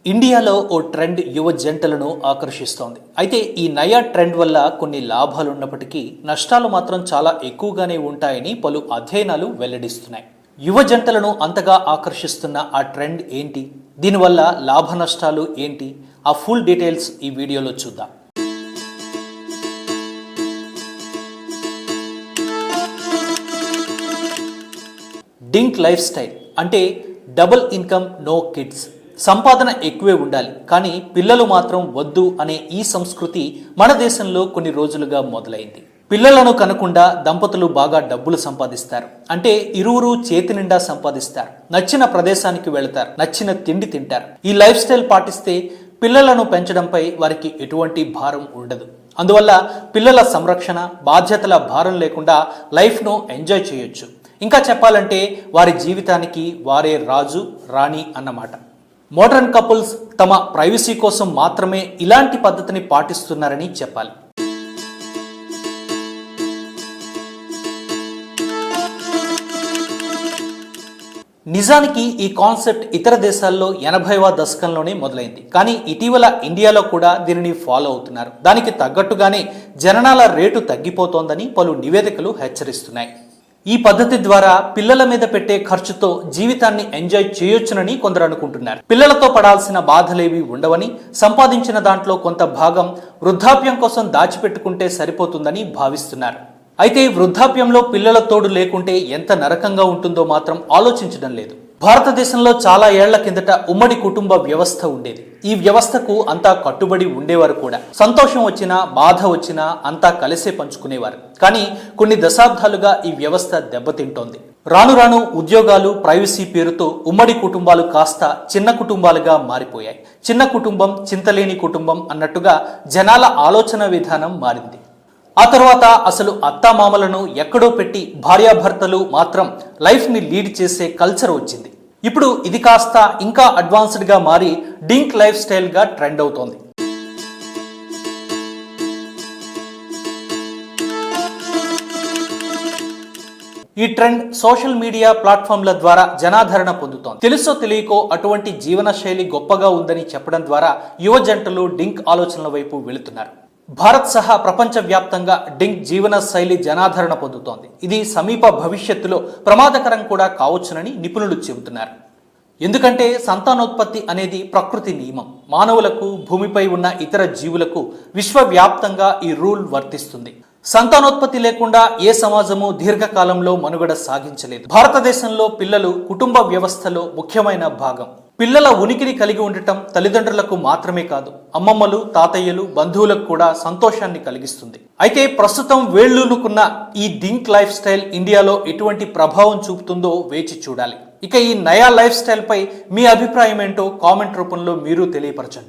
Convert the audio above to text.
ఇండియాలో ఓ ట్రెండ్ యువ జంటలను ఆకర్షిస్తోంది. అయితే ఈ నయా ట్రెండ్ వల్ల కొన్ని లాభాలు ఉన్నప్పటికీ నష్టాలు మాత్రం చాలా ఎక్కువగానే ఉంటాయని పలు అధ్యయనాలు వెల్లడిస్తున్నాయి. యువ జంటలను అంతగా ఆకర్షిస్తున్న ఆ ట్రెండ్ ఏంటి, దీనివల్ల లాభ నష్టాలు ఏంటి, ఆ ఫుల్ డీటెయిల్స్ ఈ వీడియోలో చూద్దాం. డింక్ లైఫ్ స్టైల్ అంటే డబుల్ ఇన్కమ్ నో కిడ్స్. సంపాదన ఎక్కువే ఉండాలి కానీ పిల్లలు మాత్రం వద్దు అనే ఈ సంస్కృతి మన దేశంలో కొన్ని రోజులుగా మొదలైంది. పిల్లలను కనకుండా దంపతులు బాగా డబ్బులు సంపాదిస్తారు, అంటే ఇరువురు చేతి నిండా సంపాదిస్తారు, నచ్చిన ప్రదేశానికి వెళతారు, నచ్చిన తిండి తింటారు. ఈ లైఫ్ స్టైల్ పాటిస్తే పిల్లలను పెంచడంపై వారికి ఎటువంటి భారం ఉండదు. అందువల్ల పిల్లల సంరక్షణ, బాధ్యతల భారం లేకుండా లైఫ్ను ఎంజాయ్ చేయొచ్చు. ఇంకా చెప్పాలంటే వారి జీవితానికి వారే రాజు రాణి అన్నమాట. మోడర్న్ కపుల్స్ తమ ప్రైవసీ కోసం మాత్రమే ఇలాంటి పద్ధతిని పాటిస్తున్నారని చెప్పాలి. నిజానికి ఈ కాన్సెప్ట్ ఇతర దేశాల్లో 80వ దశకంలోనే మొదలైంది, కానీ ఇటీవల ఇండియాలో కూడా దీనిని ఫాలో అవుతున్నారు. దానికి తగ్గట్టుగానే జననాల రేటు తగ్గిపోతోందని పలు నివేదికలు హెచ్చరిస్తున్నాయి. ఈ పద్ధతి ద్వారా పిల్లల మీద పెట్టే ఖర్చుతో జీవితాన్ని ఎంజాయ్ చేయొచ్చునని కొందరు అనుకుంటున్నారు. పిల్లలతో పడాల్సిన బాధలేవి ఉండవని, సంపాదించిన దాంట్లో కొంత భాగం వృద్ధాప్యం కోసం దాచిపెట్టుకుంటే సరిపోతుందని భావిస్తున్నారు. అయితే వృద్ధాప్యంలో పిల్లల తోడు లేకుంటే ఎంత నరకంగా ఉంటుందో మాత్రం ఆలోచించడం లేదు. భారతదేశంలో చాలా ఏళ్ల కిందట ఉమ్మడి కుటుంబ వ్యవస్థ ఉండేది. ఈ వ్యవస్థకు అంతా కట్టుబడి ఉండేవారు కూడా. సంతోషం వచ్చినా బాధ వచ్చినా అంతా కలిసే పంచుకునేవారు. కానీ కొన్ని దశాబ్దాలుగా ఈ వ్యవస్థ దెబ్బతింటోంది. రాను రాను ఉద్యోగాలు, ప్రైవసీ పేరుతో ఉమ్మడి కుటుంబాలు కాస్త చిన్న కుటుంబాలుగా మారిపోయాయి. చిన్న కుటుంబం చింతలేని కుటుంబం అన్నట్టుగా జనాల ఆలోచన విధానం మారింది. ఆ తర్వాత అసలు అత్తామామలను ఎక్కడో పెట్టి భార్యాభర్తలు మాత్రం లైఫ్ని లీడ్ చేసే కల్చర్ వచ్చింది. ఇప్పుడు ఇది కాస్త ఇంకా అడ్వాన్స్డ్గా మారి డింక్ లైఫ్ స్టైల్గా ట్రెండ్ అవుతోంది. ఈ ట్రెండ్ సోషల్ మీడియా ప్లాట్ఫామ్ల ద్వారా జనాదరణ పొందుతోంది. తెలుసో తెలియకో అటువంటి జీవన శైలి గొప్పగా ఉందని చెప్పడం ద్వారా యువ జంటలు డింక్ ఆలోచనల వైపు వెళుతున్నారు. భారత్ సహా ప్రపంచ వ్యాప్తంగా డింక్ జీవన శైలి జనాదరణ పొందుతోంది. ఇది సమీప భవిష్యత్తులో ప్రమాదకరం కూడా కావచ్చునని నిపుణులు చెబుతున్నారు. ఎందుకంటే సంతానోత్పత్తి అనేది ప్రకృతి నియమం. మానవులకు, భూమిపై ఉన్న ఇతర జీవులకు విశ్వవ్యాప్తంగా ఈ రూల్ వర్తిస్తుంది. సంతానోత్పత్తి లేకుండా ఏ సమాజము దీర్ఘకాలంలో మనుగడ సాగించలేదు. భారతదేశంలో పిల్లలు కుటుంబ వ్యవస్థలో ముఖ్యమైన భాగం. పిల్లల ఉనికిని కలిగి ఉండటం తల్లిదండ్రులకు మాత్రమే కాదు, అమ్మమ్మలు, తాతయ్యలు, బంధువులకు కూడా సంతోషాన్ని కలిగిస్తుంది. అయితే ప్రస్తుతం వేళ్లూనుకున్న ఈ డింక్ లైఫ్ స్టైల్ ఇండియాలో ఎటువంటి ప్రభావం చూపుతుందో వేచి చూడాలి. ఇక ఈ నయా లైఫ్ స్టైల్ పై మీ అభిప్రాయం ఏంటో కామెంట్ రూపంలో మీరు తెలియపరచండి.